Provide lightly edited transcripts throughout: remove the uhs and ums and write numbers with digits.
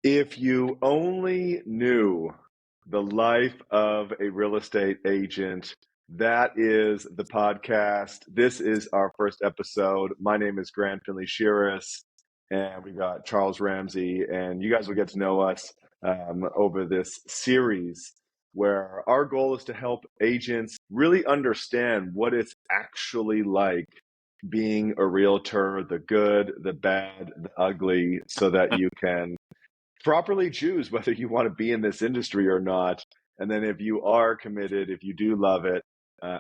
If you only knew the life of a real estate agent, that is the podcast. This is our first episode. My name is Findlay-Shirras, and we got Charles Ramsey, and you guys will get to know us over this series where our goal is to help agents really understand what it's actually like being a realtor, the good, the bad, the ugly, so that you can properly choose whether you want to be in this industry or not. And then if you are committed, if you do love it,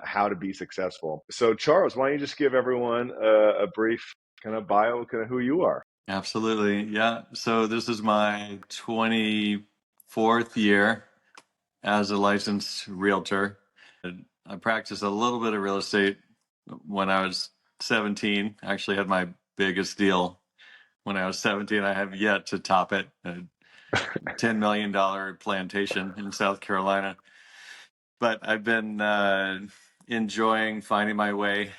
how to be successful. So Charles, why don't you just give everyone a brief kind of bio, kind of who you are? Absolutely. Yeah. So this is my 24th year as a licensed realtor. I practiced a little bit of real estate when I was 17. I actually had my biggest deal when I was 17. I have yet to top it. A $10 million plantation in South Carolina. But I've been enjoying finding my way.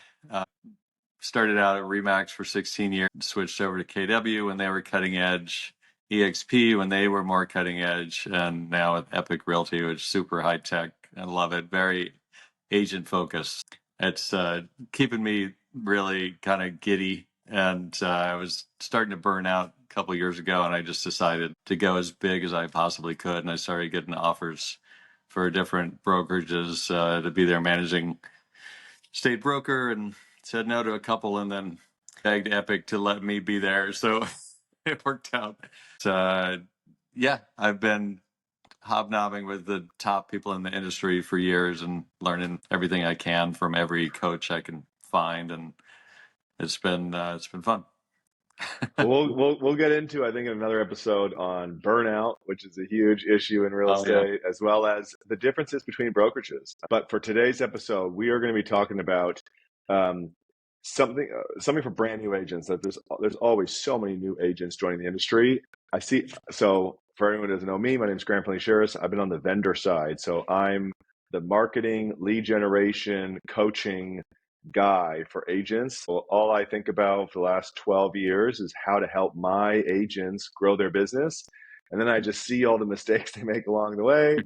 Started out at Remax for 16 years, switched over to KW when they were cutting edge, EXP when they were more cutting edge, and now at Epique Realty, which is super high tech. I love it. Very agent focused. It's keeping me really kind of giddy. And I was starting to burn out a couple of years ago, and I just decided to go as big as I possibly could. And I started getting offers for different brokerages to be their managing state broker, and said no to a couple, and then begged Epique to let me be there. So it worked out. Yeah, I've been hobnobbing with the top people in the industry for years and learning everything I can from every coach I can find, and it's been fun. We'll get into, I think, in another episode on burnout, which is a huge issue in real Oh yeah, estate, as well as the differences between brokerages. But for today's episode, we are going to be talking about um, something for brand new agents. That there's always so many new agents joining the industry. I see. So for anyone who doesn't know me, my name is Findlay-Shirras. I've been on the vendor side, so I'm the marketing, lead generation, coaching guy for agents. Well, all I think about for the last 12 years is how to help my agents grow their business. And then I just see all the mistakes they make along the way,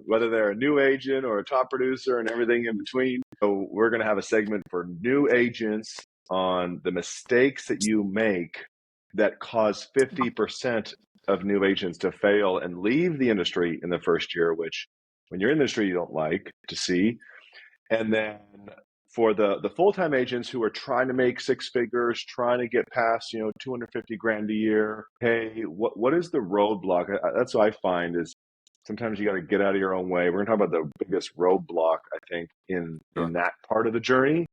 whether they're a new agent or a top producer and everything in between. So we're going to have a segment for new agents on the mistakes that you make that cause 50% of new agents to fail and leave the industry in the first year, which when you're in the industry, you don't like to see. And then for the full-time agents who are trying to make six figures, trying to get past, 250 grand a year, hey, what is the roadblock? That's what I find is sometimes you got to get out of your own way. We're going to talk about the biggest roadblock, I think, in sure. that part of the journey.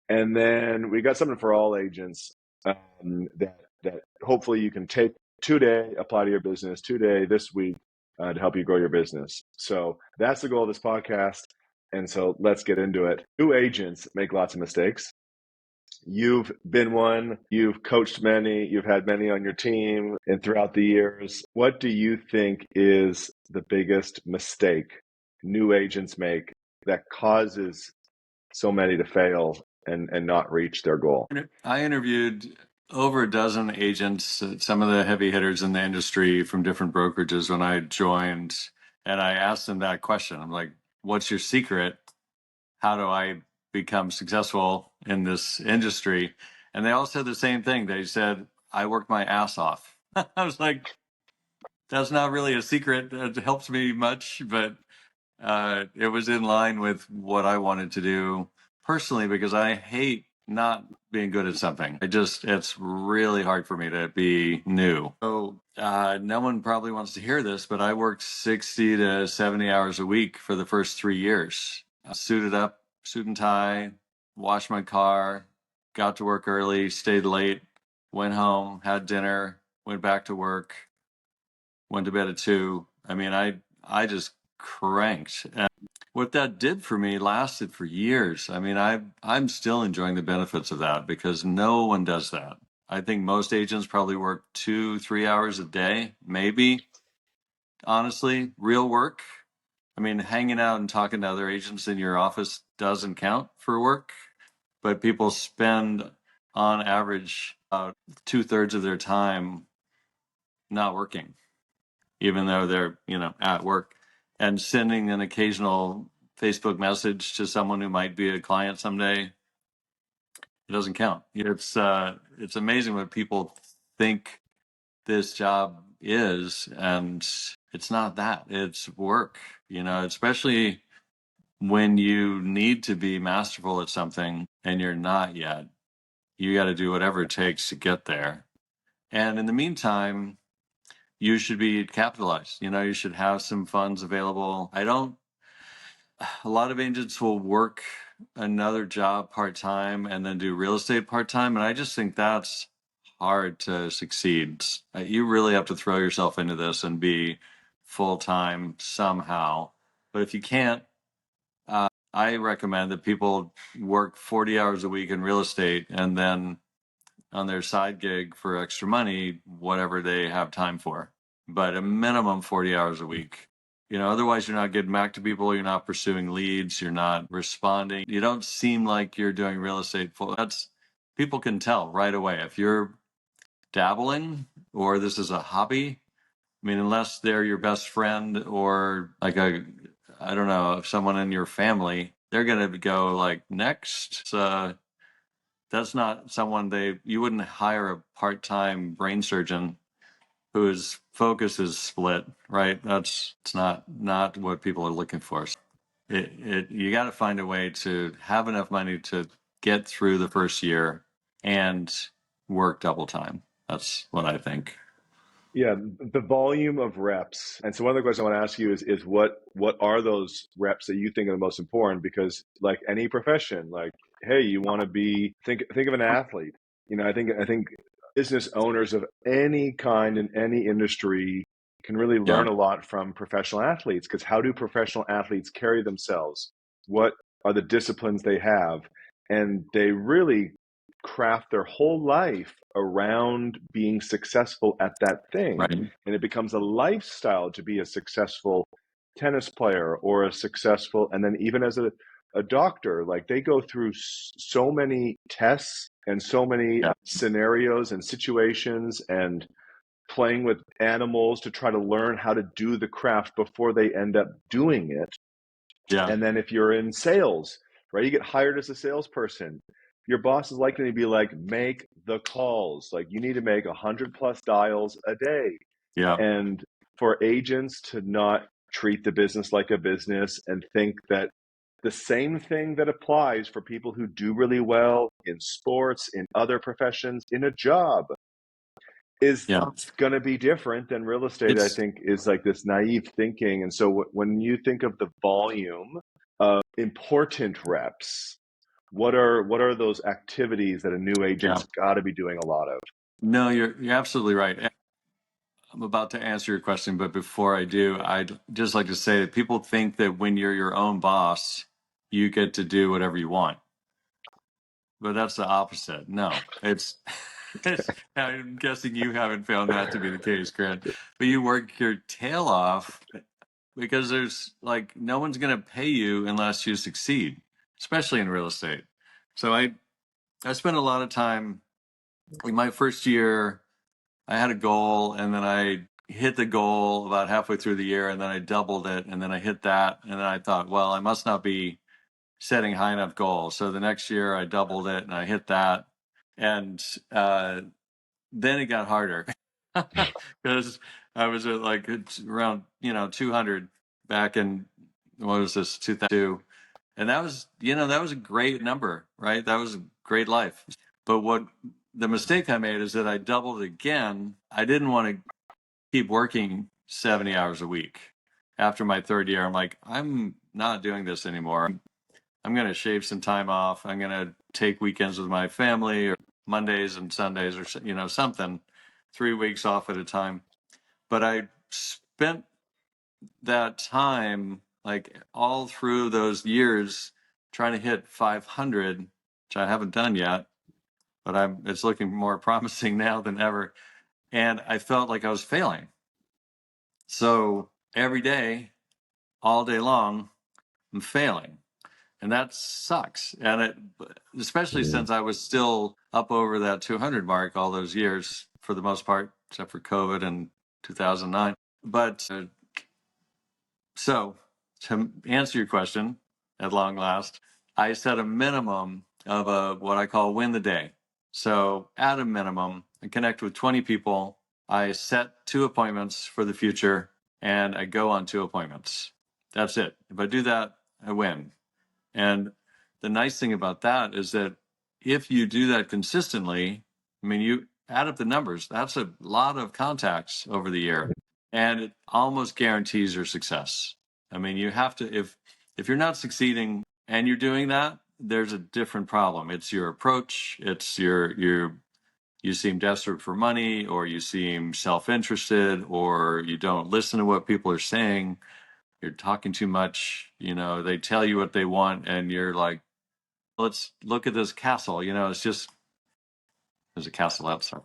And then we got something for all agents that hopefully you can take today, apply to your business today, this week, to help you grow your business. So that's the goal of this podcast. And so let's get into it. New agents make lots of mistakes. You've been one, you've coached many, you've had many on your team, and throughout the years, what do you think is the biggest mistake new agents make that causes so many to fail and not reach their goal? I interviewed over a dozen agents, some of the heavy hitters in the industry from different brokerages when I joined, and I asked them that question. I'm like, what's your secret? How do I become successful in this industry? And they all said the same thing. They said, I worked my ass off. I was like, that's not really a secret. It helps me much, but it was in line with what I wanted to do personally because I hate not being good at something. It's really hard for me to be new. So no one probably wants to hear this, but I worked 60 to 70 hours a week for the first 3 years. Suited up, suit and tie, washed my car, got to work early, stayed late, went home, had dinner, went back to work, went to bed at 2. I mean, I just cranked. And what that did for me lasted for years. I mean, I'm still enjoying the benefits of that because no one does that. I think most agents probably work 2, 3 hours a day, maybe. Honestly, real work. I mean, hanging out and talking to other agents in your office doesn't count for work, but people spend on average about 2/3 of their time not working, even though they're, at work, and sending an occasional Facebook message to someone who might be a client someday, it doesn't count. It's amazing what people think this job is, and it's not that. It's work, especially when you need to be masterful at something and you're not yet. You got to do whatever it takes to get there. And in the meantime, you should be capitalized. You should have some funds available. A lot of agents will work another job part-time and then do real estate part-time. And I just think that's hard to succeed. You really have to throw yourself into this and be full-time somehow. But if you can't, I recommend that people work 40 hours a week in real estate and then on their side gig for extra money, whatever they have time for. But a minimum 40 hours a week. Otherwise you're not getting back to people, you're not pursuing leads, you're not responding. You don't seem like you're doing real estate full. People can tell right away if you're dabbling or this is a hobby. I mean, unless they're your best friend or like I don't know, someone in your family, they're going to go like next. That's not someone you wouldn't hire a part-time brain surgeon whose focus is split, right? It's not what people are looking for. You got to find a way to have enough money to get through the first year and work double time. That's what I think. Yeah, the volume of reps. And so one of the questions I want to ask you is what are those reps that you think are the most important? Because like any profession, like, hey, you want to think of an athlete. I think business owners of any kind in any industry can really Yeah, learn a lot from professional athletes, because how do professional athletes carry themselves? What are the disciplines they have? And they really craft their whole life around being successful at that thing. right. And it becomes a lifestyle to be a successful tennis player or a successful, and then even as a doctor, like they go through so many tests and so many Yeah, scenarios and situations and playing with animals to try to learn how to do the craft before they end up doing it. yeah, And then if you're in sales, right, you get hired as a salesperson, your boss is likely to be like, make the calls. Like you need to make 100+ dials a day. yeah, And for agents to not treat the business like a business and think that the same thing that applies for people who do really well in sports, in other professions, in a job is yeah. going to be different than real estate, I It's think, is like this naive thinking. And so when you think of the volume of important reps, what are those activities that a new yeah. agent's got to be doing a lot of? No, you're absolutely right. I'm about to answer your question, but before I do, I'd just like to say that people think that when you're your own boss, you get to do whatever you want. But that's the opposite. No, I'm guessing you haven't found that to be the case, Grant. But you work your tail off because there's like no one's going to pay you unless you succeed, especially in real estate. So I spent a lot of time in my first year. I had a goal and then I hit the goal about halfway through the year and then I doubled it and then I hit that and then I thought, well, I must not be setting high enough goals. So the next year I doubled it and I hit that. And then it got harder because I was at like around, 200 back in, what was this, 2002. And that was a great number, right? That was a great life. But the mistake I made is that I doubled it again. I didn't want to keep working 70 hours a week. After my third year, I'm like, I'm not doing this anymore. I'm going to shave some time off. I'm going to take weekends with my family or Mondays and Sundays or, something, 3 weeks off at a time. But I spent that time, like all through those years, trying to hit 500, which I haven't done yet, but it's looking more promising now than ever. And I felt like I was failing. So every day, all day long, I'm failing. And that sucks. Especially Mm. since I was still up over that 200 mark all those years for the most part, except for COVID and 2009. But so to answer your question, at long last, I set a minimum of what I call win the day. So at a minimum, I connect with 20 people. I set 2 appointments for the future, and I go on 2 appointments. That's it. If I do that, I win. And the nice thing about that is that if you do that consistently, I mean, you add up the numbers, that's a lot of contacts over the year, and it almost guarantees your success. I mean, you have to, if you're not succeeding and you're doing that, there's a different problem. It's your approach, it's you seem desperate for money, or you seem self-interested, or you don't listen to what people are saying. You're talking too much. They tell you what they want, and you're like, let's look at this castle. It's just, there's a castle outside.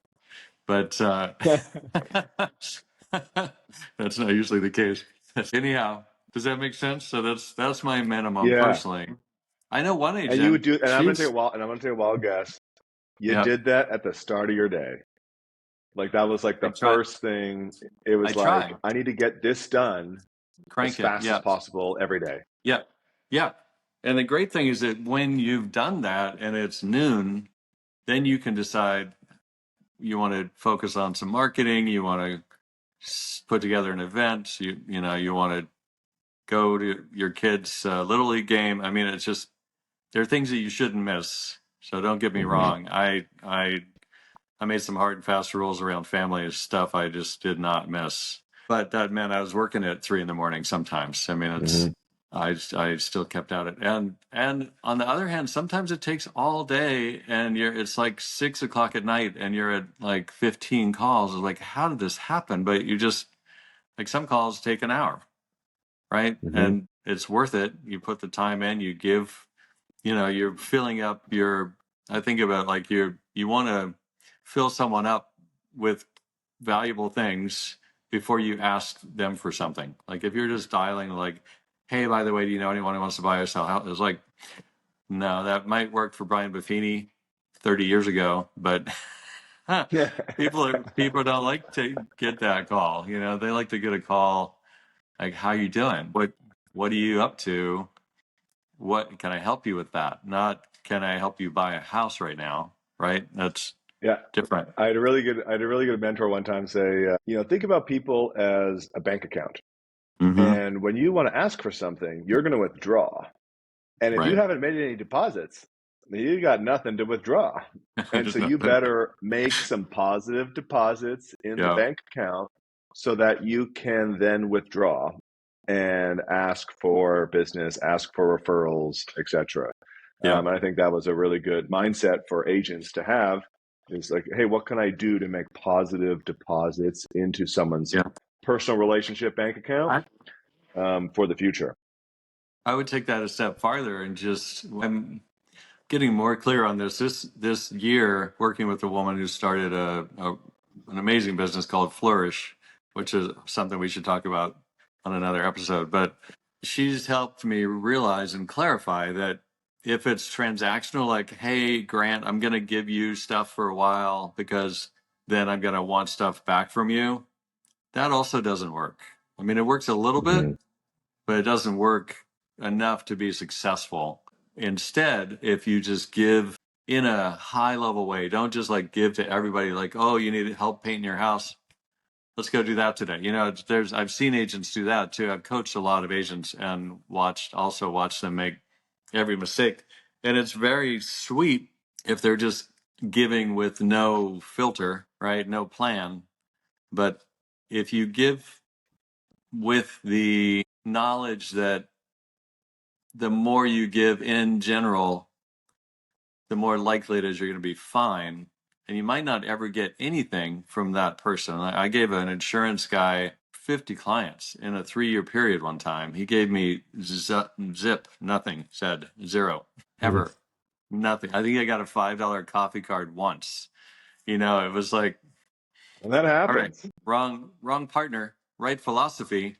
But that's not usually the case. Anyhow, does that make sense? So that's my minimum Yeah. personally. I know one And you would agent, do, and I'm going to take she's, a wild, and I'm going to take a wild guess. You yeah, did that at the start of your day. Like that was like I the try, first thing. It I was like, try, I need to get this done as crank it. fast as Yeah. possible every day. Yeah. Yeah. And the great thing is that when you've done that and it's noon, then you can decide you want to focus on some marketing, you want to put together an event, you want to go to your kids' little league game. I mean, it's just, there are things that you shouldn't miss. So don't get me Mm-hmm. wrong. I made some hard and fast rules around family stuff I just did not miss. But that meant I was working at 3 a.m. sometimes. I mean, Mm-hmm. I still kept at it. And on the other hand, sometimes it takes all day, and it's like 6 o'clock at night and you're at like 15 calls. It's like, how did this happen? But you just, like, some calls take an hour, right? Mm-hmm. And it's worth it. You put the time in, you give, you're filling up I think about, like, you want to fill someone up with valuable things before you ask them for something. Like, if you're just dialing, like, hey, by the way, do you know anyone who wants to buy or sell house? It's like, no, that might work for Brian Buffini 30 years ago, but Yeah. people don't like to get that call. They like to get a call like, how you doing? What are you up to? What can I help you with that? Not, can I help you buy a house right now? Right? That's Yeah. different. I had a really good mentor one time say, think about people as a bank account. Mm-hmm. And when you want to ask for something, you're going to withdraw. And if you Right. haven't made any deposits, you got nothing to withdraw. And There's so you nothing. better make some positive deposits in the Yeah. bank account so that you can then withdraw and ask for business, ask for referrals, etc. Yeah. I think that was a really good mindset for agents to have. Is like, hey, what can I do to make positive deposits into someone's Yeah. personal relationship bank account I, for the future? I would take that a step farther and just, I'm getting more clear on this. This year, working with a woman who started an amazing business called Flourish, which is something we should talk about on another episode. But she's helped me realize and clarify that if it's transactional, like, hey, Grant, I'm going to give you stuff for a while because then I'm going to want stuff back from you, that also doesn't work. I mean, it works a little bit, Mm-hmm. but it doesn't work enough to be successful. Instead, if you just give in a high level way, don't just like give to everybody, like, oh, you need help painting your house, let's go do that today. I've seen agents do that too. I've coached a lot of agents and watched them make every mistake. And it's very sweet if they're just giving with no filter, right? No plan. But if you give with the knowledge that the more you give in general, the more likely it is you're going to be fine. And you might not ever get anything from that person. I gave an insurance guy 50 clients in a 3-year period one time. He gave me zip, nothing, said zero, ever, nothing. I think I got a $5 coffee card once. It was like, And that all right, happens. wrong partner, right philosophy,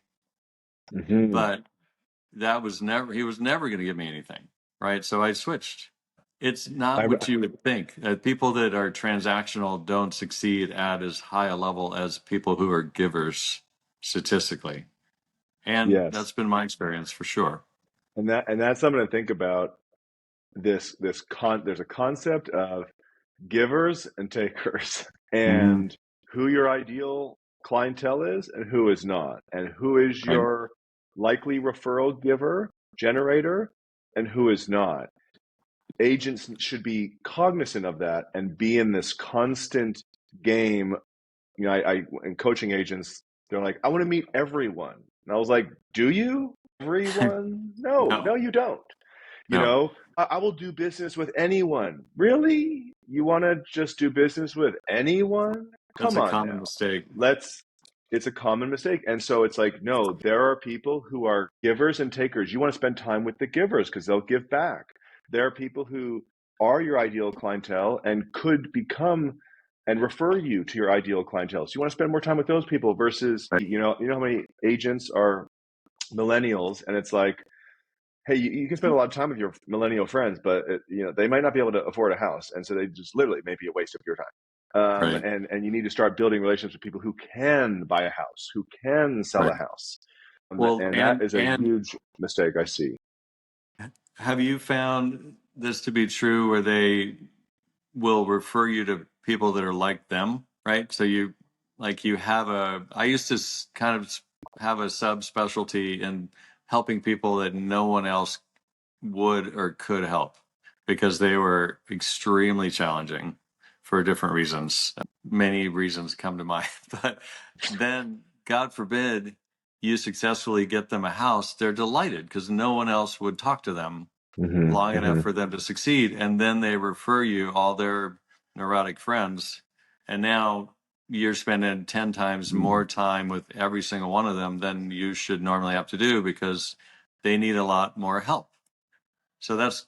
Mm-hmm. but he was never going to give me anything. Right. So I switched. It's not I, what you would think. People that are transactional don't succeed at as high a level as people who are givers statistically. And yes, that's been my experience for sure. and that's something to think about. There's a concept of givers and takers, Hmm. and who your ideal clientele is and who is not, and who is Right. your likely referral giver generator and who is not. Agents should be cognizant of that and be in this constant game. I in coaching agents, they're like, I want to meet everyone. And I was like, do you? Everyone? No, No, no, you don't. no, I will do business with anyone. Really? You want to just do business with anyone? that's Come a on common now. mistake. Let's, it's a common mistake. And so it's like, no, there are people who are givers and takers. You want to spend time with the givers because they'll give back. There are people who are your ideal clientele and could become and refer you to your ideal clientele. So you want to spend more time with those people versus, Right. you know how many agents are millennials, and it's like, hey, you can spend a lot of time with your millennial friends, but they might not be able to afford a house, and so they just literally may be a waste of your time. Right. And you need to start building relationships with people who can buy a house, who can sell a Right. house, Well, and that is a and huge mistake I see. have you found this to be true where they will refer you to people that are like them, right? So you have I used to kind of have a subspecialty in helping people that no one else would or could help because they were extremely challenging for different reasons. Many reasons come to mind, but then God forbid you successfully get them a house, they're delighted because no one else would talk to them Hmm. long enough Hmm. for them to succeed. And then they refer you all their neurotic friends. And now you're spending 10 times more time with every single one of them than you should normally have to do because they need a lot more help. So that's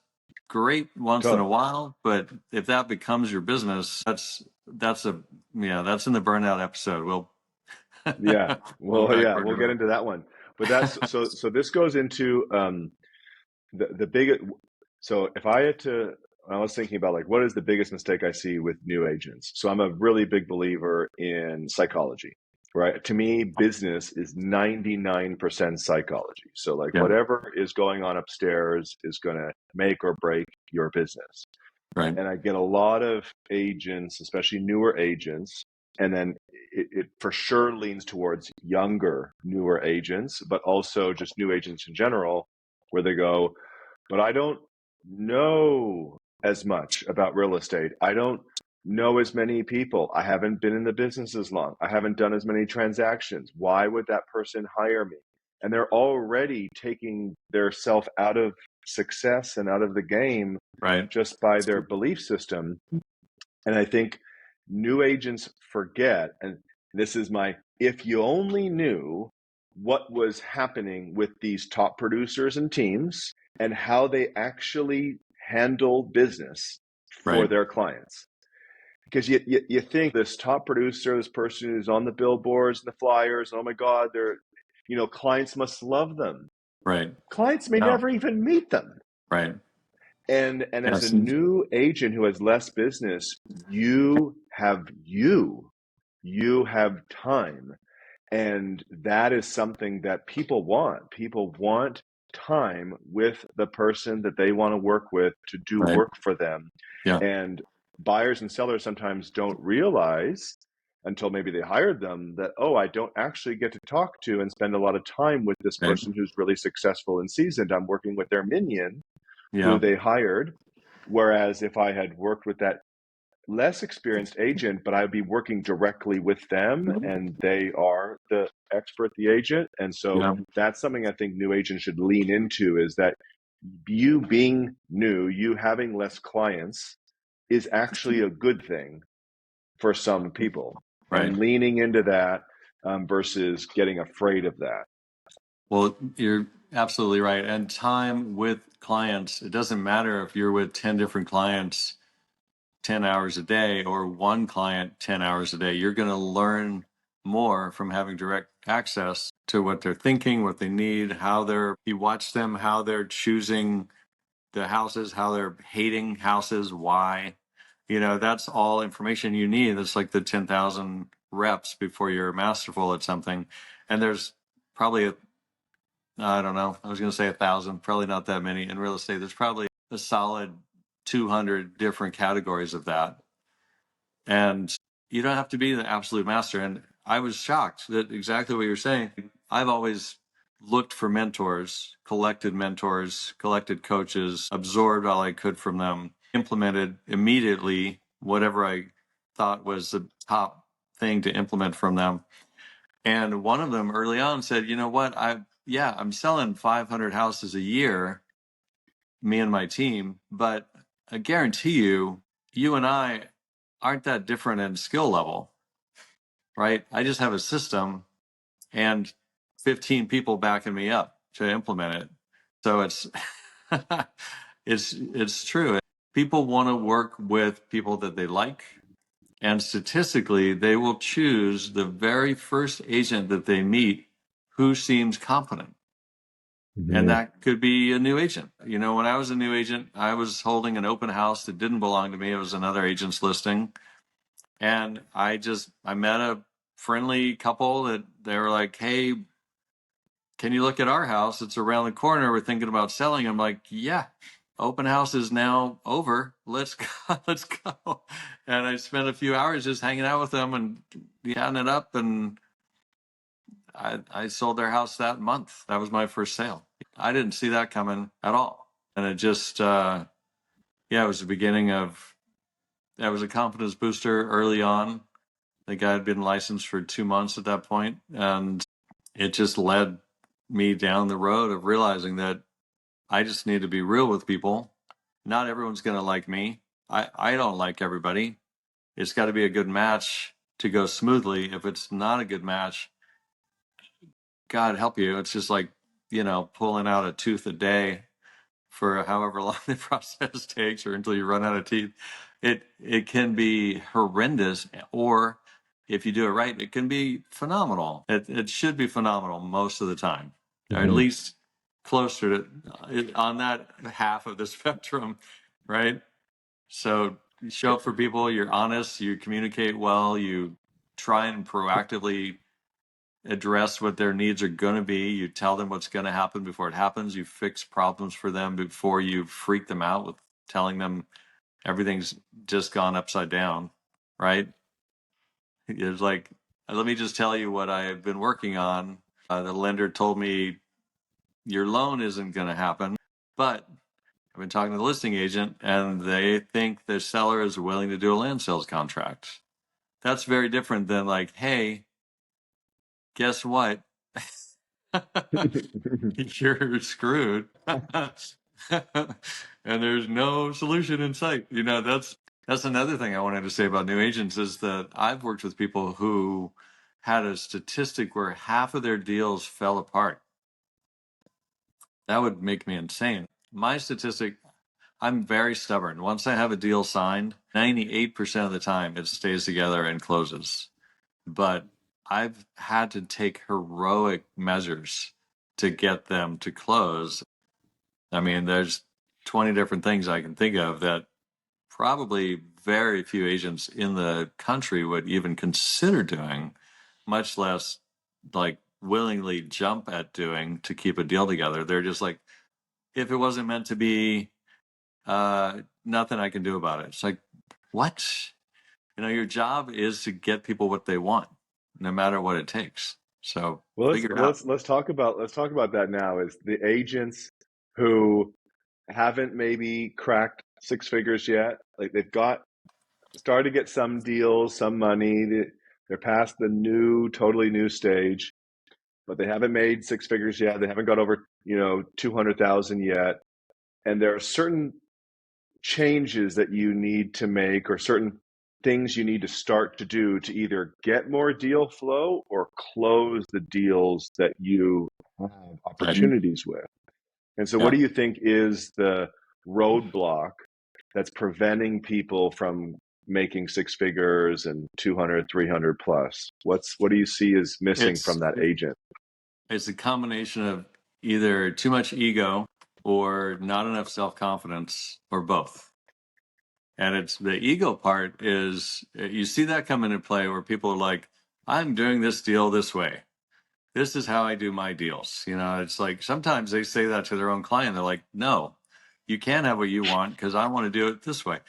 great once in a while, but if that becomes your business, that's in the burnout episode. We'll Yeah. we'll Well, dive yeah, we'll further get into into that one. But that's so. So this goes into the big. So if I had to, I was thinking about like what is the biggest mistake I see with new agents. So I'm a really big believer in psychology, right? To me, business is 99% psychology. So like yeah, whatever is going on upstairs is going to make or break your business. right, And I get a lot of agents, especially newer agents, and then it for sure leans towards younger, newer agents, but also just new agents in general, where they go, but I don't know as much about real estate. I don't know as many people. I haven't been in the business as long. I haven't done as many transactions. Why would that person hire me? And they're already taking their self out of success and out of the game right, just by their belief system. And I think new agents forget, and this is my, if you only knew what was happening with these top producers and teams and how they actually handle business for right, their clients. Because you think this top producer, this person who's on the billboards and the flyers, oh my God, clients must love them. right. Clients may No, never even meet them. right. And as a Yes. new agent who has less business, you have time. And that is something that people want. People want time with the person that they want to work with to do Right. work for them. Yeah. And buyers and sellers sometimes don't realize until maybe they hired them that, oh, I don't actually get to talk to and spend a lot of time with this Right. person who's really successful and seasoned. I'm working with their minion who Yeah. they hired. Whereas if I had worked with that less experienced agent, but I'd be working directly with them and they are the expert, the agent. And so Yeah. that's something I think new agents should lean into, is that you being new, you having less clients is actually a good thing for some people, Right. and leaning into that versus getting afraid of that. Well, you're absolutely right. And time with clients, it doesn't matter if you're with 10 different clients 10 hours a day or one client 10 hours a day. You're going to learn more from having direct access to what they're thinking, what they need, you watch them, how they're choosing the houses, how they're hating houses, why. That's all information you need. That's like the 10,000 reps before you're masterful at something. And there's probably I don't know, I was going to say 1,000, probably not that many in real estate. There's probably a solid 200 different categories of that. And you don't have to be the absolute master. And I was shocked that exactly what you're saying. I've always looked for mentors, collected coaches, absorbed all I could from them, implemented immediately whatever I thought was the top thing to implement from them. And one of them early on said, you know what, I'm selling 500 houses a year, me and my team, but I guarantee you and I aren't that different in skill level, right? I just have a system and 15 people backing me up to implement it. So it's it's true. People want to work with people that they like, and statistically, they will choose the very first agent that they meet who seems competent. And that could be a new agent. When I was a new agent, I was holding an open house that didn't belong to me. It was another agent's listing. And I met a friendly couple that they were like, hey, can you look at our house? It's around the corner. We're thinking about selling. I'm like, yeah, open house is now over. Let's go. Let's go. And I spent a few hours just hanging out with them and chatting it up. And I sold their house that month. That was my first sale. I didn't see that coming at all. And it just, it was the beginning of, that was a confidence booster early on. The guy had been licensed for 2 months at that point, and it just led me down the road of realizing that I just need to be real with people. Not everyone's going to like me. I don't like everybody. It's got to be a good match to go smoothly. If it's not a good match, God help you. It's just like, pulling out a tooth a day for however long the process takes or until you run out of teeth. It can be horrendous, or if you do it right, it can be phenomenal. It should be phenomenal most of the time, or at least closer to on that half of the spectrum, right? So you show up for people, you're honest, you communicate well, you try and proactively address what their needs are going to be. You tell them what's going to happen before it happens. You fix problems for them before you freak them out with telling them everything's just gone upside down, right? It's like, let me just tell you what I've been working on. The lender told me your loan isn't going to happen, but I've been talking to the listing agent and they think the seller is willing to do a land sales contract. That's very different than like, hey, guess what? You're screwed. And there's no solution in sight. That's another thing I wanted to say about new agents is that I've worked with people who had a statistic where half of their deals fell apart. That would make me insane. My statistic, I'm very stubborn. Once I have a deal signed, 98% of the time it stays together and closes. But I've had to take heroic measures to get them to close. I mean, there's 20 different things I can think of that probably very few agents in the country would even consider doing, much less like willingly jump at doing to keep a deal together. They're just like, if it wasn't meant to be, nothing I can do about it. It's like, what? Your job is to get people what they want, no matter what it takes. So Well, figure it out. let's talk about that now. Is the agents who haven't maybe cracked six figures yet, like they've got started to get some deals, some money. They're past the totally new stage, but they haven't made six figures yet. They haven't got over 200,000 yet, and there are certain changes that you need to make, or certain things you need to start to do to either get more deal flow or close the deals that you have Right. opportunities with. And so, what Yeah. do you think is the roadblock that's preventing people from making six figures and 200, 300 plus? What do you see is missing from It's that agent? it's a combination of either too much ego or not enough self-confidence, or both. And it's the ego part is you see that come into play where people are like, I'm doing this deal this way. This is how I do my deals. It's like sometimes they say that to their own client. They're like, no, you can't have what you want because I want to do it this way.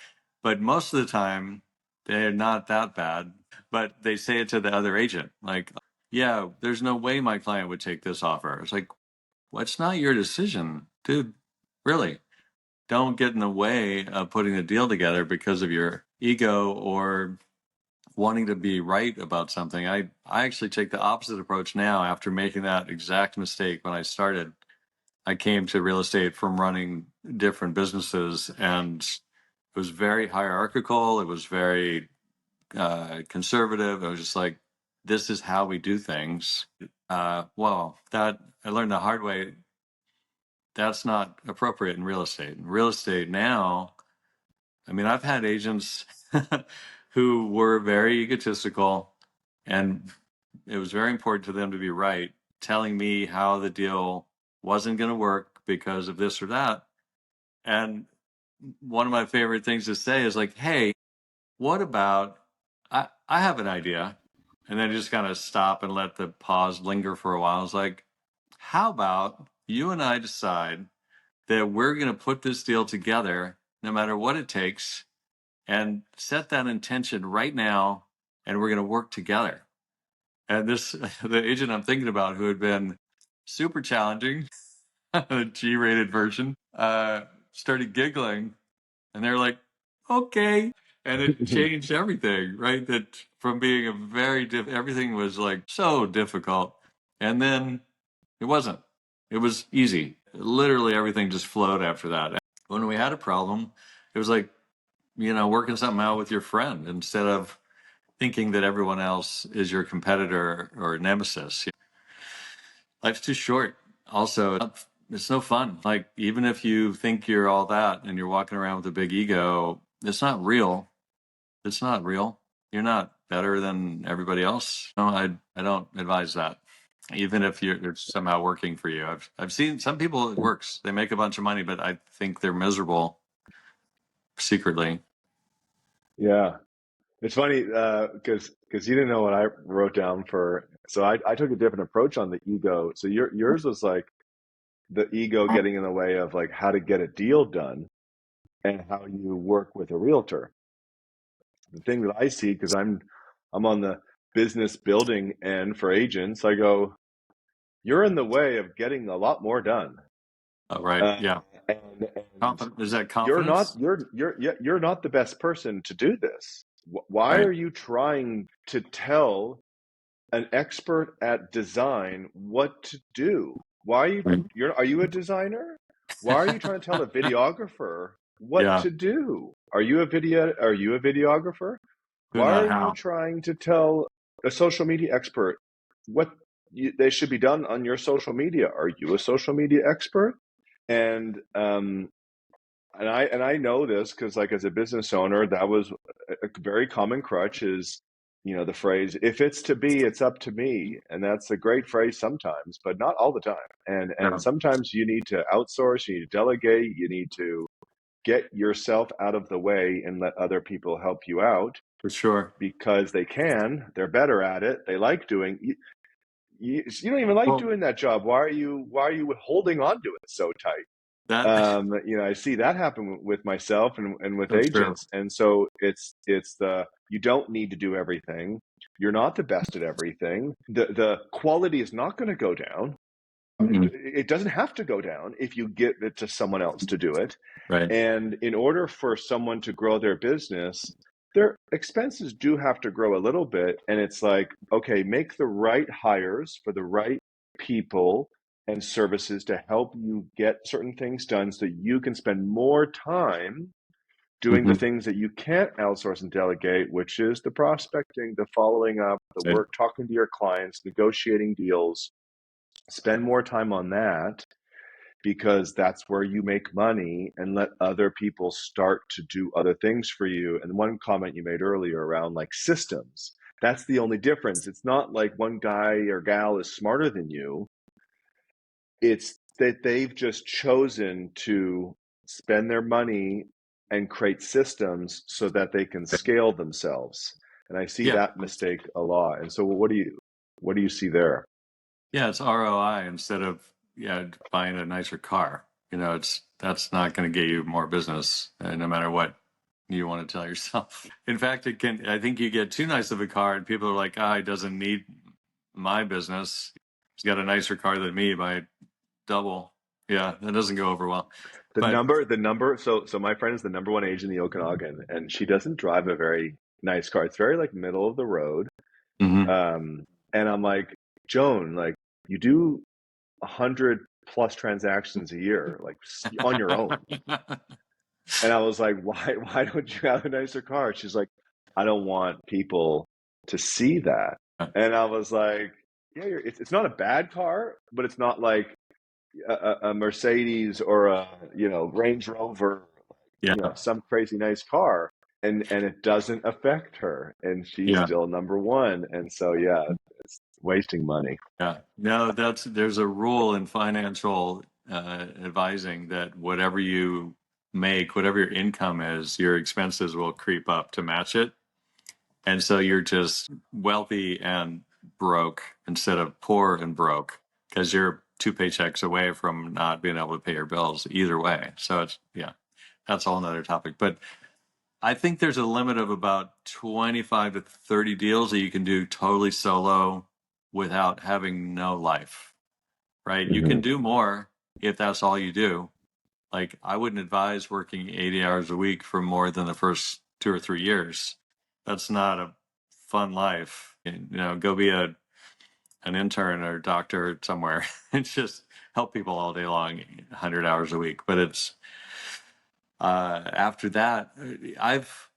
But most of the time, they're not that bad. But they say it to the other agent, like, yeah, there's no way my client would take this offer. It's like, well, it's not your decision, dude. Really, don't get in the way of putting the deal together because of your ego or wanting to be right about something. I actually take the opposite approach now after making that exact mistake when I started. I came to real estate from running different businesses, and it was very hierarchical. It was very conservative. It was just like, this is how we do things. Well, that I learned the hard way. That's not appropriate in real estate. In real estate now, I mean, I've had agents who were very egotistical, and it was very important to them to be right, telling me how the deal wasn't going to work because of this or that. And one of my favorite things to say is like, hey, what about, I have an idea. And then just kind of stop and let the pause linger for a while. It's like, how about you and I decide that we're going to put this deal together no matter what it takes, and set that intention right now, and we're going to work together. And this, the agent I'm thinking about, who had been super challenging, a G-rated version, started giggling, and they're like, okay. And it changed everything, right? That from being a everything was like so difficult. And then it wasn't. It was easy. Literally everything just flowed after that. When we had a problem, it was like, working something out with your friend instead of thinking that everyone else is your competitor or nemesis. Life's too short. Also, it's no fun. Like, even if you think you're all that and you're walking around with a big ego, it's not real. It's not real. You're not better than everybody else. No, I don't advise that. Even if it's somehow working for you. I've seen some people it works. They make a bunch of money, but I think they're miserable secretly. Yeah. It's funny because you didn't know what I wrote down for. So I took a different approach on the ego. So yours was like the ego getting in the way of like how to get a deal done and how you work with a realtor. The thing that I see, because I'm on the business building end for agents, I go, you're in the way of getting a lot more done. Oh, right. Uh, Yeah. and Is that you're not confidence? you're not the best person to do this. Why Right. are you trying to tell an expert at design what to do? Why Right. are you a designer? Why are you trying to tell a videographer what Yeah. to do? Are you a videographer? Who, Why not are you how. trying to tell a social media expert what they should be done on your social media? Are you a social media expert? And and I know this because, like, as a business owner, that was a very common crutch is, the phrase, if it's to be, it's up to me. And that's a great phrase sometimes, but not all the time. And Yeah, sometimes you need to outsource, you need to delegate, you need to get yourself out of the way and let other people help you out for sure. because they're better at it, they like doing you don't even like Well, doing that job. Why are you holding on to it so tight? that I see that happen with myself and with that's true. agents. And so you don't need to do everything. You're not the best at everything. The quality is not going to go down. Mhm. It doesn't have to go down if you give it to someone else to do it. Right. And in order for someone to grow their business, their expenses do have to grow a little bit. And it's like, okay, make the right hires for the right people and services to help you get certain things done so that you can spend more time doing the Hmm. things that you can't outsource and delegate, which is the prospecting, the following up, the Right. work, talking to your clients, negotiating deals. Spend more time on that because that's where you make money, and let other people start to do other things for you. And one comment you made earlier around like systems, that's the only difference. It's not like one guy or gal is smarter than you. It's that they've just chosen to spend their money and create systems so that they can scale themselves. And I see Yeah. that mistake a lot. And so what do you see there? Yeah, it's ROI instead of buying a nicer car. That's not going to get you more business, no matter what you want to tell yourself. In fact, it can. I think you get too nice of a car, and people are like, he doesn't need my business. He's got a nicer car than me by double. Yeah, that doesn't go over well. But The number. So my friend is the number one agent in the Okanagan, and she doesn't drive a very nice car. It's very like middle of the road. mhm. And I'm like, Joan, like you do 100+ transactions a year, like on your own. And I was like, why don't you have a nicer car? She's like, I don't want people to see that. And I was like, yeah, it's not a bad car, but it's not like a Mercedes or a Range Rover, Yeah, some crazy nice car. And it doesn't affect her, and she's yeah, still number one. And so yeah, it's wasting money. yeah. No, there's a rule in financial advising that whatever you make, whatever your income is, your expenses will creep up to match it. And so you're just wealthy and broke instead of poor and broke because you're two paychecks away from not being able to pay your bills either way. So that's a whole nother topic. But I think there's a limit of about 25 to 30 deals that you can do totally solo without having no life, right? You can Mm-hmm. do more if that's all you do. Like, I wouldn't advise working 80 hours a week for more than the first 2 or 3 years. That's not a fun life. Go be an intern or doctor somewhere and just help people all day long, 100 hours a week. But it's after that, I've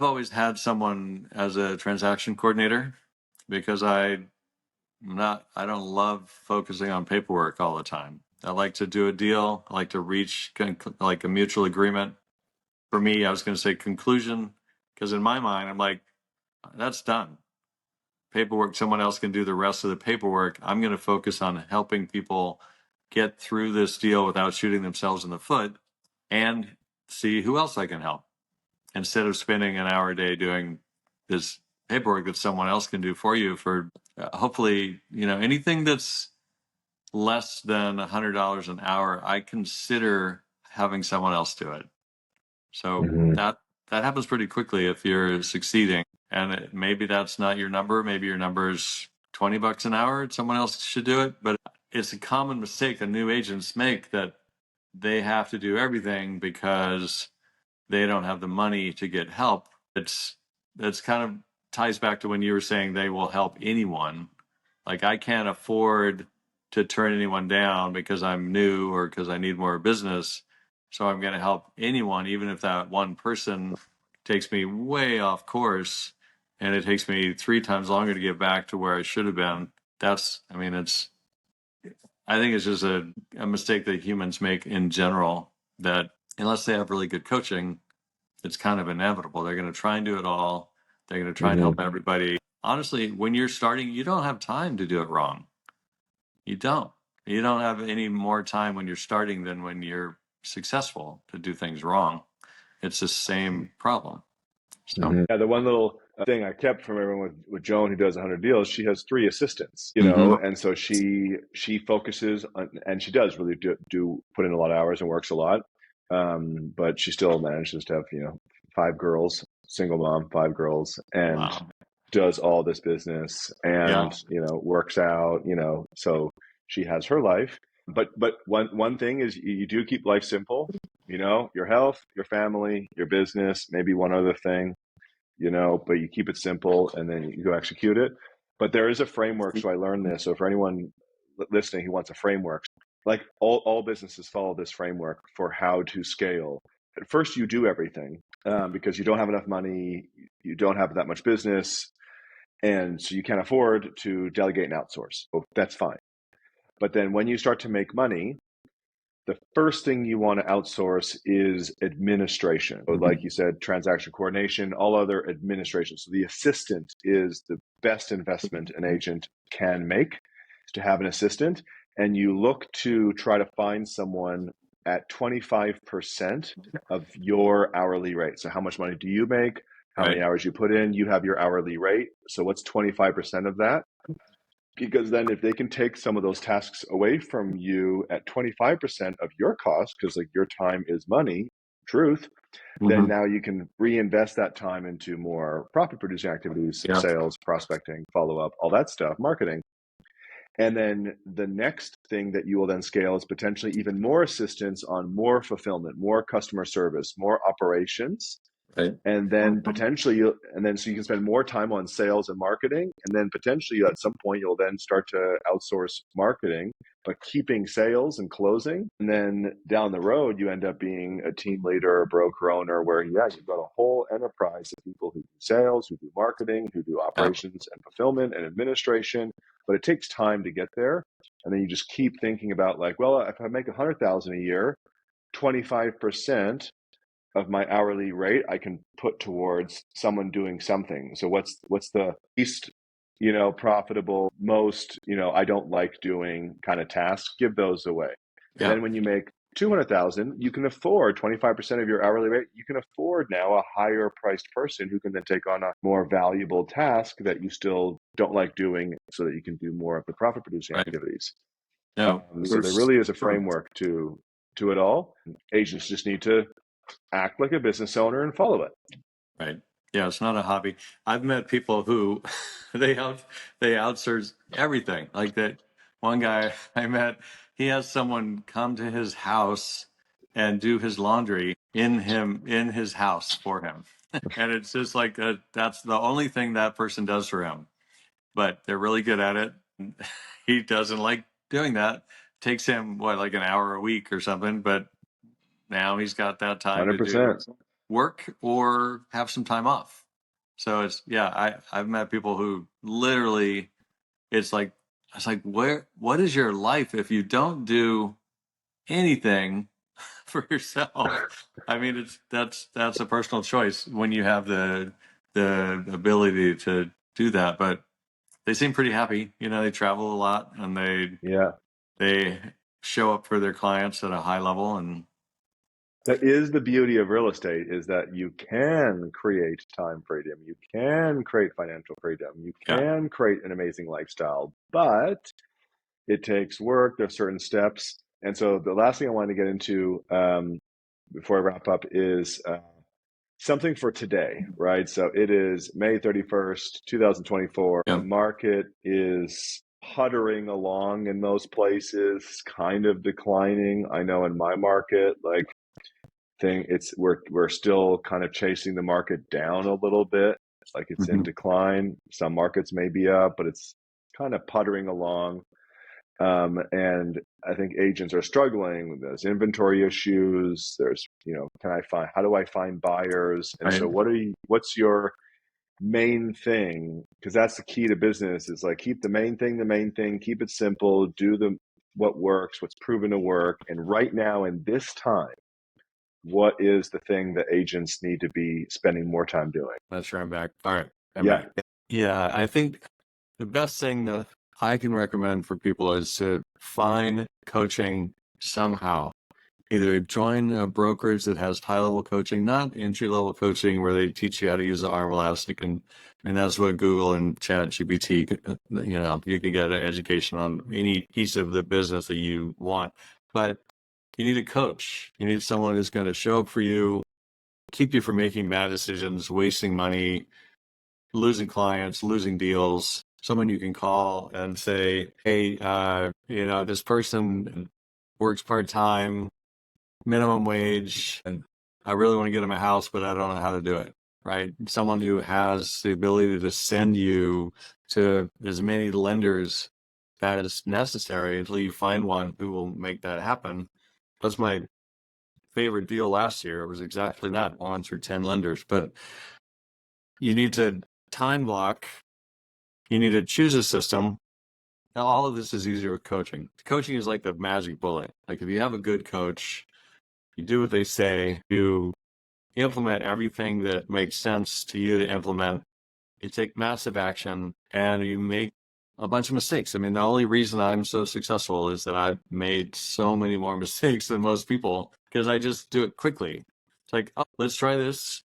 always had someone as a transaction coordinator because I don't love focusing on paperwork all the time. I like to do a deal. I like to reach like a mutual agreement. For me, I was going to say conclusion because in my mind, I'm like, that's done. Paperwork, someone else can do the rest of the paperwork. I'm going to focus on helping people get through this deal without shooting themselves in the foot and see who else I can help instead of spending an hour a day doing this paperwork that someone else can do for you for hopefully, anything that's less than $100 an hour, I consider having someone else do it. So Mm-hmm. that happens pretty quickly if you're succeeding. And maybe that's not your number. Maybe your number is $20 an hour. Someone else should do it. But it's a common mistake that new agents make that they have to do everything because they don't have the money to get help. That's kind of ties back to when you were saying they will help anyone. Like, I can't afford to turn anyone down because I'm new or because I need more business. So I'm going to help anyone, even if that one person takes me way off course and it takes me 3 times longer to get back to where I should have been. I think it's just a mistake that humans make in general, that unless they have really good coaching, it's kind of inevitable. They're going to try and do it all. They're going to try and Mm-hmm. help everybody. Honestly, when you're starting, you don't have time to do it wrong. You don't. You don't have any more time when you're starting than when you're successful to do things wrong. It's the same problem. So, Mm-hmm. Yeah, the one little thing I kept from everyone with Joan, who does 100 deals, she has 3 assistants, mhm. and so she focuses on, and she does really do put in a lot of hours and works a lot, but she still manages to have 5 girls, single mom, 5 girls, and Wow. does all this business Yeah. and works out, so she has her life. But one thing is you do keep life simple, your health, your family, your business, maybe one other thing, but you keep it simple and then you go execute it. But there is a framework. So I learned this. So for anyone listening who wants a framework, like all businesses follow this framework for how to scale. At first, you do everything because you don't have enough money, you don't have that much business, and so you can't afford to delegate and outsource. So that's fine. But then when you start to make money, the first thing you want to outsource is administration. So like you said, transaction coordination, all other administration. So the assistant is the best investment an agent can make, is to have an assistant. and you look to try to find someone at 25% of your hourly rate. So how much money do you make? How many Right. hours you put in? You have your hourly rate. So what's 25% of that? Because then if they can take some of those tasks away from you at 25% of your cost, because like your time is money, truth, then Hmm. now you can reinvest that time into more profit producing activities, Yeah. sales, prospecting, follow up, all that stuff, marketing. And then the next thing that you will then scale is potentially even more assistance on more fulfillment, more customer service, more operations. Right. And then potentially so you can spend more time on sales and marketing. And then potentially at some point, you'll then start to outsource marketing, but keeping sales and closing. And then down the road, you end up being a team leader, a broker owner, where, yeah, you've got a whole enterprise of people who do sales, who do marketing, who do Yeah. operations and fulfillment and administration. But it takes time to get there. And then you just keep thinking about like, well, if I make 100,000 a year, 25% of my hourly rate I can put towards someone doing something. So what's the least, profitable, most, I don't like doing kind of tasks, give those away. And Yeah. then when you make 200,000, you can afford 25% of your hourly rate. You can afford now a higher priced person who can then take on a more valuable task that you still don't like doing so that you can do more of the profit producing Right. activities. No. So there really is a framework to it all. Agents just need to act like a business owner and follow it. Right. Yeah, it's not a hobby. I've met people who they outsource everything. Like that one guy I met, he has someone come to his house and do his laundry in his house for him. And it's just like that's the only thing that person does for him. But they're really good at it. He doesn't like doing that. Takes him like an hour a week or something, but now he's got that time to do 100%. work or have some time off. So I've met people who literally it's like what is your life if you don't do anything for yourself? I mean that's a personal choice when you have the ability to do that. But they seem pretty happy. They travel a lot and Yeah. they show up for their clients at a high level and That is the beauty of real estate, is that you can create time freedom. You can create financial freedom. You yeah. can create an amazing lifestyle, but it takes work. There's certain steps. And so the last thing I want to get into before I wrap up is something for today, right? So it is May 31st, 2024. The Yeah. market is puttering along in most places, kind of declining. I know in my market, like we're still kind of chasing the market down a little bit. Like it's in Mm-hmm. decline. Some markets may be up, but it's kind of puttering along. And I think agents are struggling. There's inventory issues. There's, how do I find buyers? And Right. so what's your main thing? Because that's the key to business, is like, keep the main thing, keep it simple, what works, what's proven to work. And right now in this time, what is the thing that agents need to be spending more time doing? Not sure I'm back. All right. I'm Yeah. back. Yeah, I think the best thing that I can recommend for people is to find coaching somehow. Either join a brokerage that has high-level coaching, not entry-level coaching where they teach you how to use the arm elastic, and that's what Google and ChatGPT, you can get an education on any piece of the business that you want. But you need a coach. You need someone who's going to show up for you, keep you from making bad decisions, wasting money, losing clients, losing deals. Someone you can call and say, hey, this person works part-time, minimum wage, and I really want to get them a house, but I don't know how to do it, right? Someone who has the ability to send you to as many lenders that is necessary until you find one who will make that happen. That's my favorite deal last year. It was exactly that, 1 through 10 lenders. But you need to time block. You need to choose a system. Now, all of this is easier with coaching. Coaching is like the magic bullet. Like if you have a good coach, you do what they say, you implement everything that makes sense to you to implement, you take massive action, and you make a bunch of mistakes. I mean, the only reason I'm so successful is that I've made so many more mistakes than most people because I just do it quickly. It's like, oh, let's try this.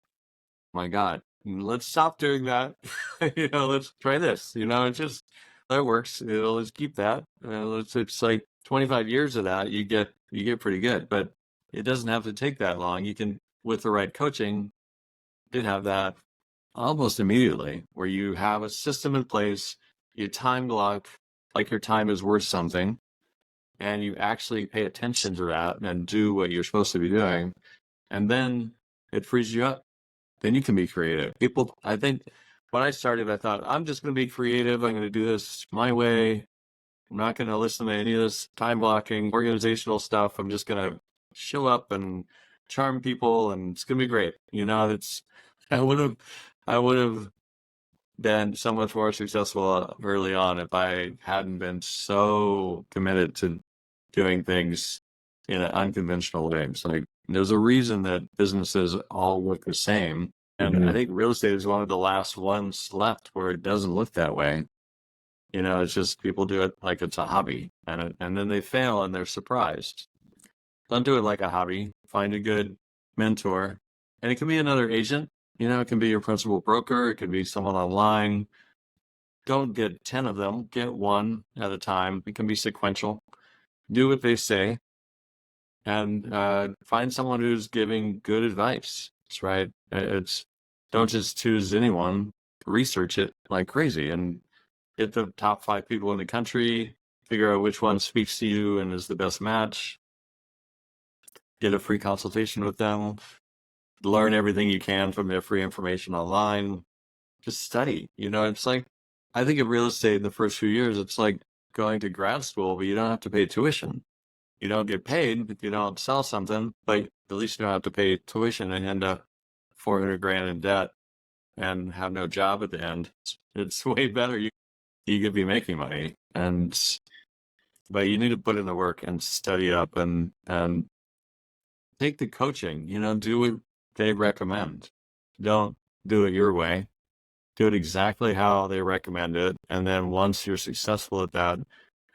My God, let's stop doing that. Let's try this. It's just that works. Let's keep that. It's like 25 years of that, you get pretty good, but it doesn't have to take that long. You can, with the right coaching, you can have that almost immediately, where you have a system in place, you time block like your time is worth something, and you actually pay attention to that and do what you're supposed to be doing, and then it frees you up. Then you can be creative. I think when I started, I thought, I'm just going to be creative. I'm going to do this my way. I'm not going to listen to any of this time blocking, organizational stuff. I'm just going to show up and charm people, and it's going to be great. I would have, I would have been so much more successful early on if I hadn't been so committed to doing things in an unconventional way. It's like there's a reason that businesses all look the same. And I think real estate is one of the last ones left where it doesn't look that way. It's just people do it like it's a hobby, and then they fail and they're surprised. Don't do it like a hobby. Find a good mentor, and it can be another agent. It can be your principal broker. It could be someone online. Don't get 10 of them. Get one at a time. It can be sequential. Do what they say, and find someone who's giving good advice. That's right. Don't just choose anyone. Research it like crazy and get the top 5 people in the country. Figure out which one speaks to you and is the best match. Get a free consultation with them. Learn everything you can from their free information online. Just study. It's like, I think of real estate in the first few years, it's like going to grad school, but you don't have to pay tuition. You don't get paid if you don't sell something, but at least you don't have to pay tuition and end up 400 grand in debt and have no job at the end. It's way better. You could be making money, but you need to put in the work and study up and take the coaching. Do what they recommend. Don't do it your way. Do it exactly how they recommend it, and then once you're successful at that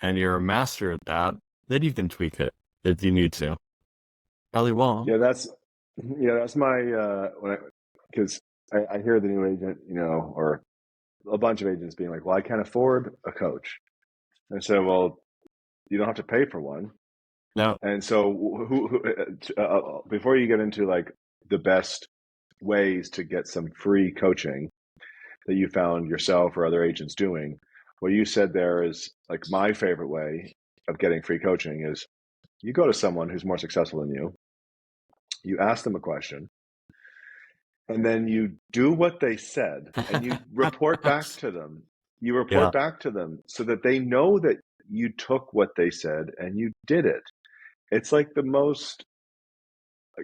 and you're a master at that, then you can tweak it if you need to. Probably won't. That's my because I hear the new agent, or a bunch of agents being like, well, I can't afford a coach. And I said, well, you don't have to pay for one. No. And so before you get into like the best ways to get some free coaching that you found yourself or other agents doing, what you said there is like my favorite way of getting free coaching is you go to someone who's more successful than you ask them a question, and then you do what they said and you report back to them. You report back to them so that they know that you took what they said and you did it. It's like the most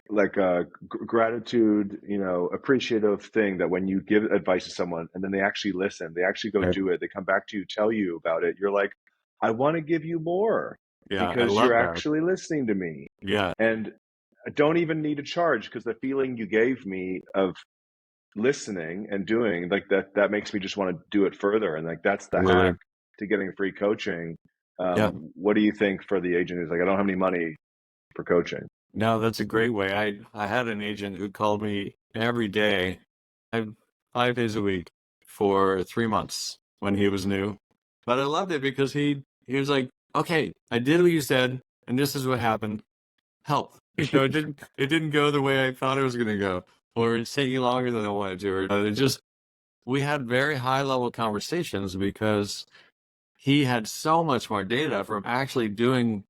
like a gratitude, appreciative thing that when you give advice to someone and then they actually listen, they actually go do it, they come back to you, tell you about it. You're like, I want to give you more because you're actually listening to me. Yeah. And I don't even need to charge because the feeling you gave me of listening and doing like that makes me just want to do it further. And like, that's the hack to getting free coaching. What do you think for the agent who's like, I don't have any money for coaching? No, that's a great way. I had an agent who called me every day, 5 days a week for 3 months when he was new. But I loved it because he was like, okay, I did what you said, and this is what happened. Help. It didn't go the way I thought it was going to go, or it's taking longer than I wanted to. Or we had very high level conversations because he had so much more data from actually doing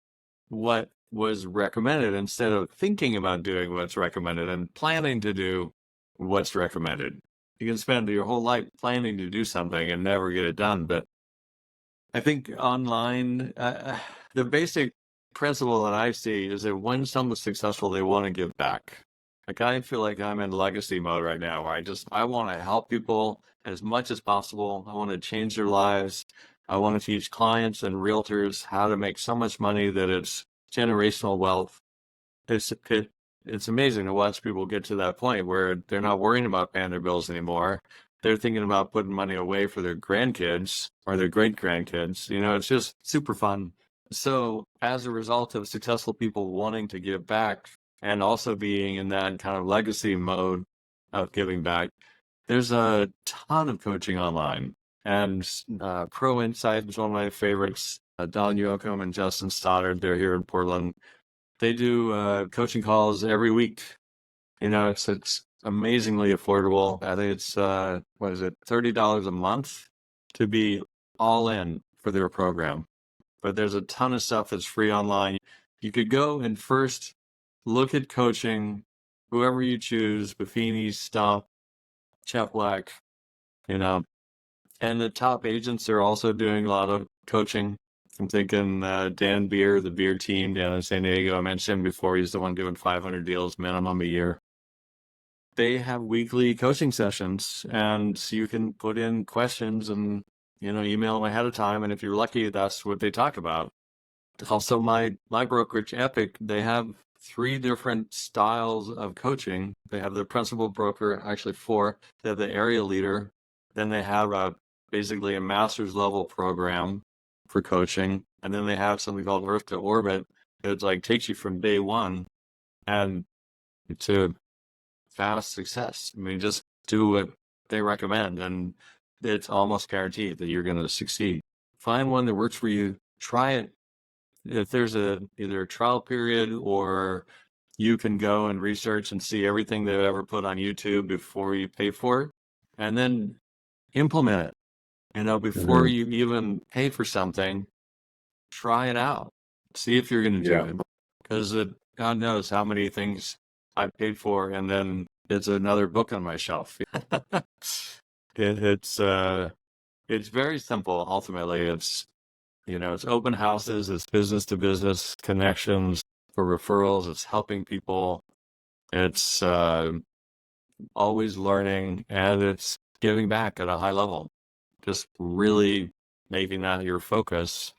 what was recommended instead of thinking about doing what's recommended and planning to do what's recommended. You can spend your whole life planning to do something and never get it done. But I think online, the basic principle that I see is that when someone's successful, they want to give back. Like I feel like I'm in legacy mode right now where I want to help people as much as possible. I want to change their lives. I want to teach clients and realtors how to make so much money that it's generational wealth. It's amazing to watch people get to that point where they're not worrying about paying their bills anymore. they're thinking about putting money away for their grandkids or their great grandkids. It's just super fun. So, as a result of successful people wanting to give back and also being in that kind of legacy mode of giving back, there's a ton of coaching online. And Pro Insight is one of my favorites. Don Yoakum and Justin Stoddard, they're here in Portland. They do coaching calls every week. It's amazingly affordable. I think it's what is it, $30 a month to be all in for their program. But there's a ton of stuff that's free online. You could go and first look at coaching, whoever you choose, Buffini, Stump, Cheplack, you know, and the top agents are also doing a lot of coaching. I'm thinking Dan Beer, the Beer team down in San Diego. I mentioned him before. He's the one doing 500 deals minimum a year. They have weekly coaching sessions, and you can put in questions and email them ahead of time. And if you're lucky, that's what they talk about. Also, my brokerage, Epique, they have 3 different styles of coaching. They have the principal broker, actually 4. They have the area leader. Then they have basically a master's level program for coaching. And then they have something called Earth to Orbit. It's like takes you from day one and to fast success. I mean, just do what they recommend, and it's almost guaranteed that you're going to succeed. Find one that works for you. Try it. If there's either a trial period or you can go and research and see everything they've ever put on YouTube before you pay for it, and then implement it. Before you even pay for something, try it out. See if you're going to do it. Because God knows how many things I paid for, and then it's another book on my shelf. It's very simple. Ultimately, it's open houses, it's business to business connections for referrals, it's helping people, it's always learning, and it's giving back at a high level. Just really making that your focus.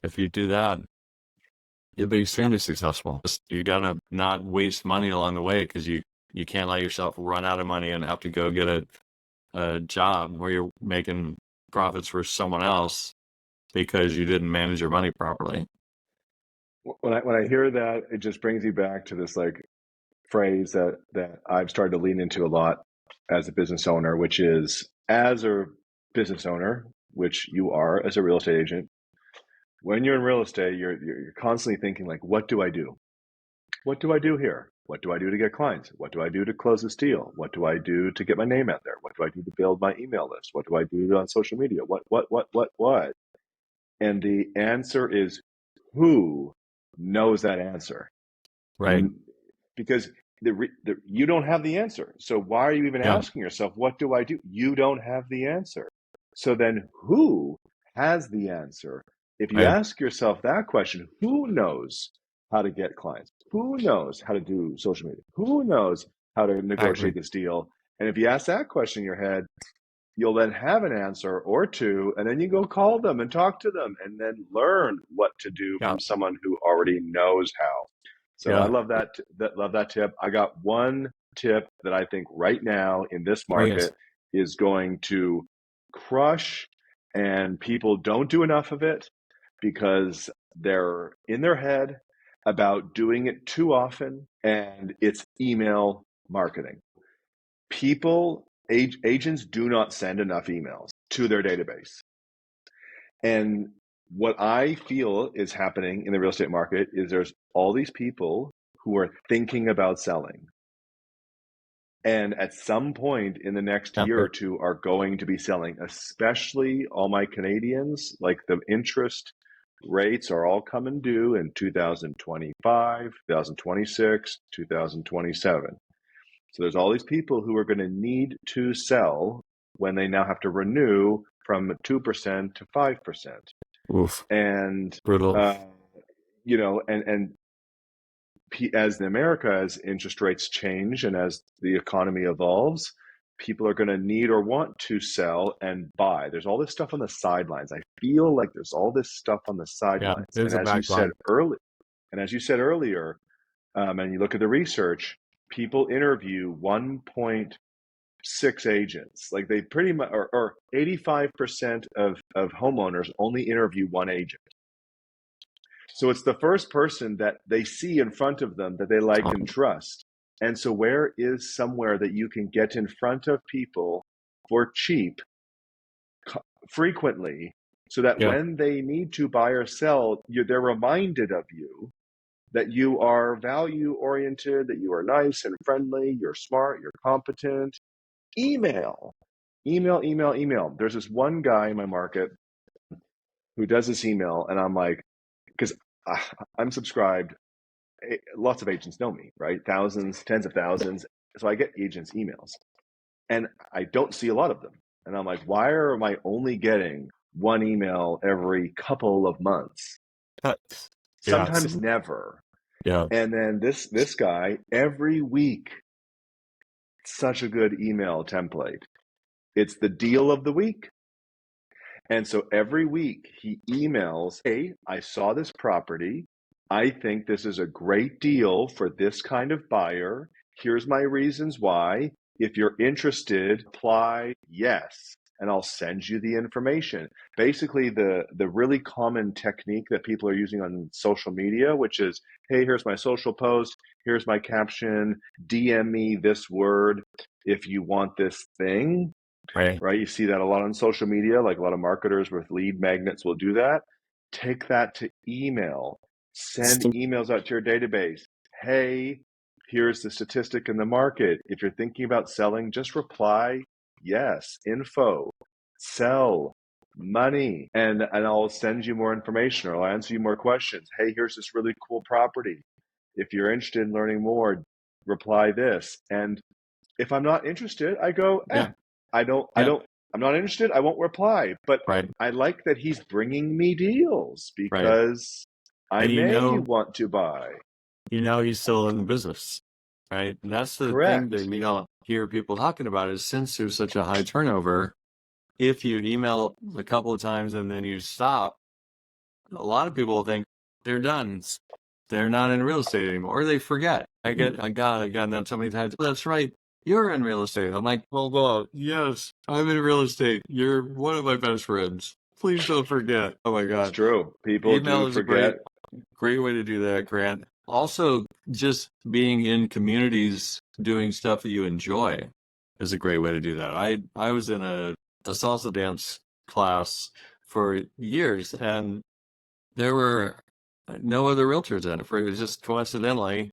If you do that, you'll be extremely successful. You gotta not waste money along the way, because you can't let yourself run out of money and have to go get a job where you're making profits for someone else because you didn't manage your money properly. When I hear that, it just brings me back to this phrase that I've started to lean into a lot as a business owner, which is, as a business owner, which you are as a real estate agent, when you're in real estate, you're constantly thinking like, what do I do? What do I do here? What do I do to get clients? What do I do to close this deal? What do I do to get my name out there? What do I do to build my email list? What do I do on social media? What? And the answer is, who knows that answer? Right. Because you don't have the answer. So why are you even asking yourself, what do I do? You don't have the answer. So then who has the answer? If you ask yourself that question, who knows how to get clients? Who knows how to do social media? Who knows how to negotiate this deal? And if you ask that question in your head, you'll then have an answer or two, and then you go call them and talk to them and then learn what to do from someone who already knows how. So I love that tip. I got one tip that I think right now in this market is going to crush, and people don't do enough of it because they're in their head about doing it too often, and it's email marketing. Agents do not send enough emails to their database. And what I feel is happening in the real estate market is there's all these people who are thinking about selling. And at some point in the next year or two are going to be selling, especially all my Canadians. Like, the interest rates are all coming due in 2025, 2026, 2027. So there's all these people who are going to need to sell when they now have to renew from 2% to 5%. Oof. And, brutal. And as in America, as interest rates change and as the economy evolves, people are going to need or want to sell and buy. There's all this stuff on the sidelines. I feel like there's all this stuff on the sidelines. There's and a backlog. As you said earlier, and you look at the research, people interview 6 agents. Like they pretty much, or 85% of homeowners only interview one agent. So it's the first person that they see in front of them that they like and trust. And so where is somewhere that you can get in front of people for cheap frequently, so that Yeah. when they need to buy or sell, they're reminded of you, that you are value oriented, that you are nice and friendly, you're smart, you're competent. Email, email, email, email. There's this one guy in my market who does this email, and I'm like, because I'm subscribed. Lots of agents know me, right? Thousands, tens of thousands. So I get agents' emails, and I don't see a lot of them. And I'm like, why am I only getting one email every couple of months? Sometimes never. Yeah. And then this guy, every week, such a good email template. It's the deal of the week. And so every week he emails, hey, I saw this property. I think this is a great deal for this kind of buyer. Here's my reasons why. If you're interested, apply yes, and I'll send you the information. Basically, the really common technique that people are using on social media, which is, hey, here's my social post, here's my caption, DM me this word if you want this thing. Right. You see that a lot on social media, like a lot of marketers with lead magnets will do that. Take that to email. Send emails out to your database. Hey, here's the statistic in the market. If you're thinking about selling, just reply yes, info, sell, money, and I'll send you more information, or I'll answer you more questions. Hey, here's this really cool property. If you're interested in learning more, reply this. And if I'm not interested, I go, I'm not interested. I won't reply. But Right. I like that he's bringing me deals, because I may want to buy. He's still in the business, right? And that's the thing that you don't hear people talking about, is since there's such a high turnover, if you email a couple of times and then you stop, a lot of people think they're done. They're not in real estate anymore, or they forget. I got that so many times. That's right. You're in real estate. I'm like, well, yes, I'm in real estate. You're one of my best friends. Please don't forget. Oh my God. It's true. People Email do is forget. a great way to do that, Grant. Also, just being in communities, doing stuff that you enjoy is a great way to do that. I was in a salsa dance class for years, and there were no other realtors in it. It was just coincidentally.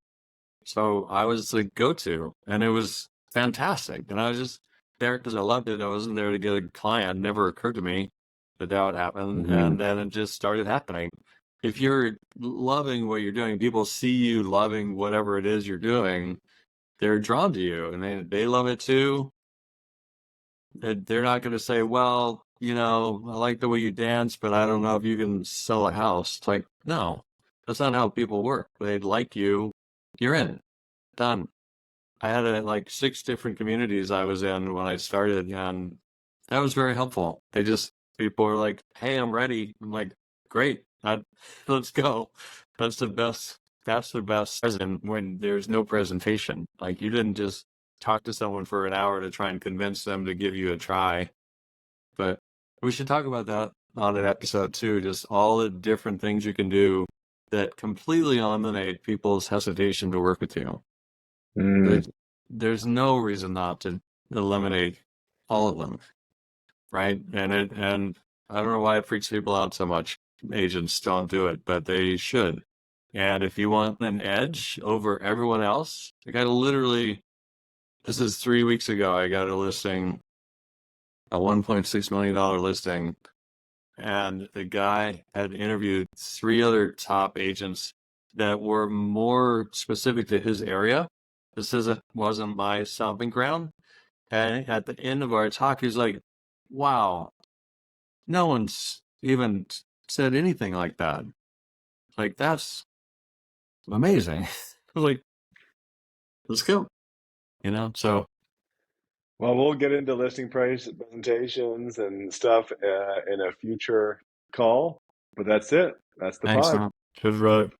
So I was the go-to, and it was fantastic. And I was just there because I loved it. I wasn't there to get a client. It never occurred to me that would happen. Mm-hmm. And then it just started happening. If you're loving what you're doing, people see you loving whatever it is you're doing, they're drawn to you, and they love it too. They're not going to say, well, I like the way you dance, but I don't know if you can sell a house. It's like, no, that's not how people work. They like you. You're in. Done. I had 6 different communities I was in when I started, and that was very helpful. People were like, hey, I'm ready. I'm like, great, let's go. That's the best. That's the best present, when there's no presentation. Like, you didn't just talk to someone for an hour to try and convince them to give you a try. But we should talk about that on an episode too, just all the different things you can do that completely eliminate people's hesitation to work with you. There's no reason not to eliminate all of them, right? And I don't know why it freaks people out so much. Agents don't do it, but they should. And if you want an edge over everyone else, this is 3 weeks ago, I got a listing, a $1.6 million listing, and the guy had interviewed 3 other top agents that were more specific to his area. This wasn't my stomping ground. And at the end of our talk, he's like, wow, no one's even said anything like that. Like, that's amazing. Like, let's go. So. Well, we'll get into listing price presentations and stuff in a future call, but that's it. That's the pod. Thanks, man.